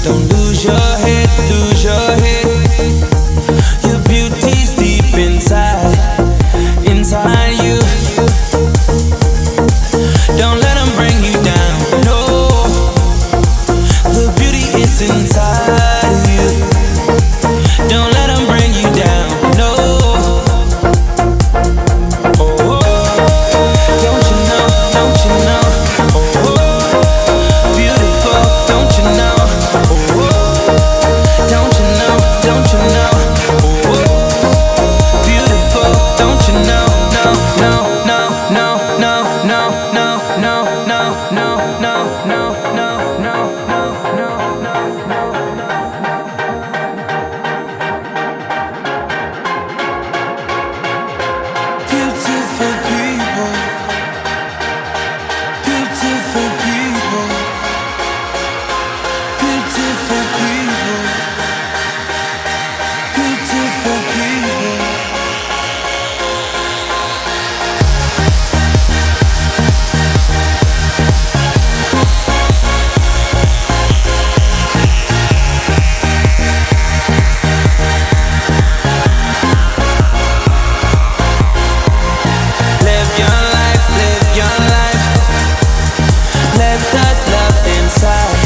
Don't lose your head, lose your head. Your beauty's deep inside, inside you. Don't let them bring you down, no. The beauty is inside of you. Don't let them bring you down, no. Oh, don't you know, don't you know? Oh, beautiful, don't you know? Oh, don't you know, don't you know? Oh, beautiful, don't you know? No, no, no, no, no, no, no, no, no, no, no, no, no, no, no, no, no. Beautiful people, beautiful people, beautiful people, beautiful people. Live your life, live your life. Let that love inside.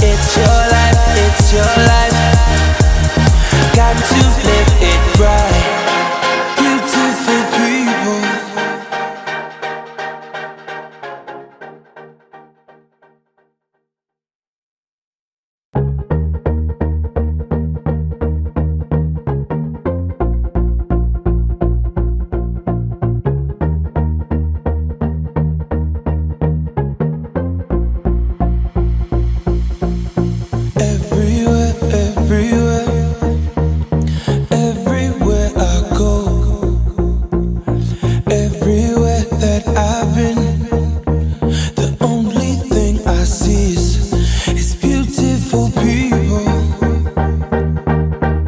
It's your life, it's your life. Got to live it right. Beautiful people. Everywhere, everywhere, everywhere I go, everywhere that I've been, the only thing I see is beautiful people,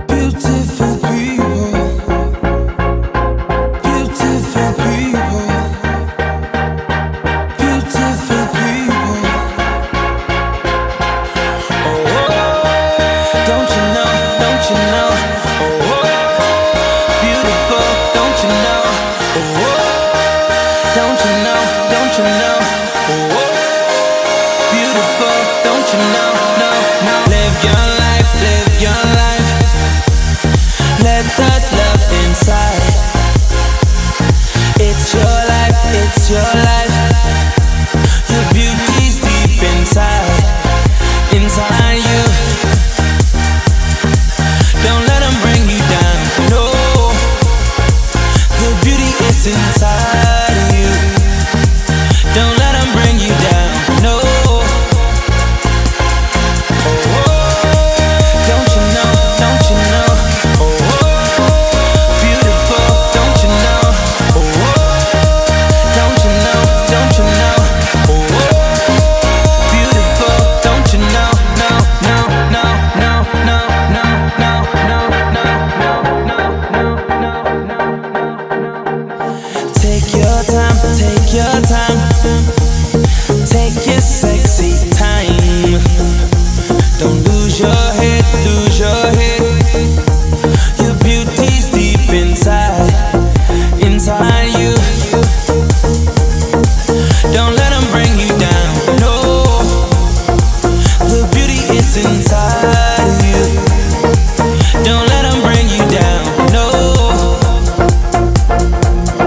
beautiful people, beautiful people, beautiful people. Don't you know, don't you know? Oh, beautiful, don't you know? Oh, don't you know, don't you know? Oh, beautiful, don't you know? No, no. Live your life, live your life. Let that love inside. It's your life, it's your life. Your beauty's deep inside, inside you. Don't let them bring you down, no. The beauty is inside of you. Don't let them bring you down, no. Oh, don't you know, don't you know? Oh, beautiful, don't you know? Oh, don't you know, don't you know? Oh, beautiful, don't you know? No, no, no, no, no, no, no, no, no, no, no, no, no, no. Take your time, take your time, take your sexy time. Don't lose your head, lose your head. Your beauty's deep inside, inside you. Don't let them bring you down, no. The beauty is inside of you. Don't let them bring you down, no.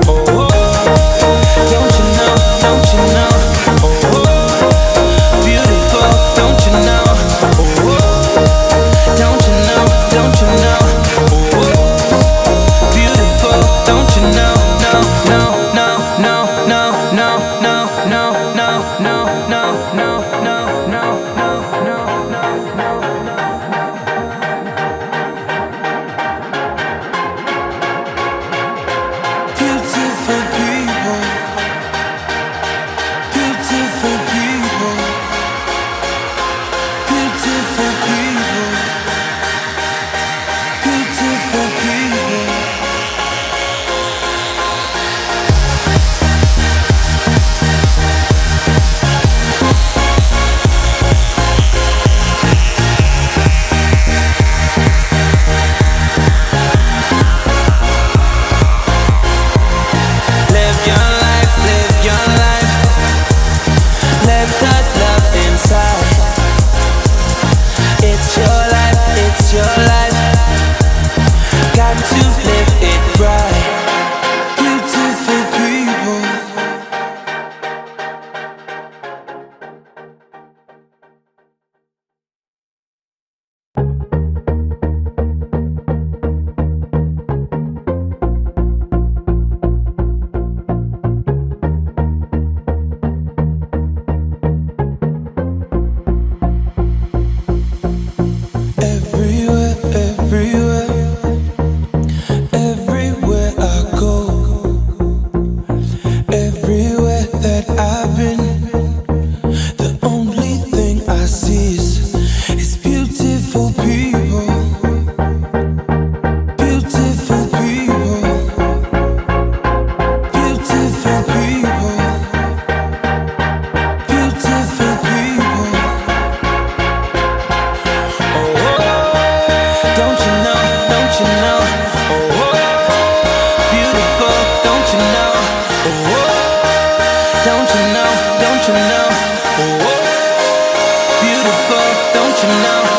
Oh, don't you know, don't you know? Oh, beautiful, don't you know? Oh, don't you know, don't you know? Oh, beautiful, don't you know? No, no, no, no, no, no, no, no, no, no, no, no, no, no, no, no, no. don't you know?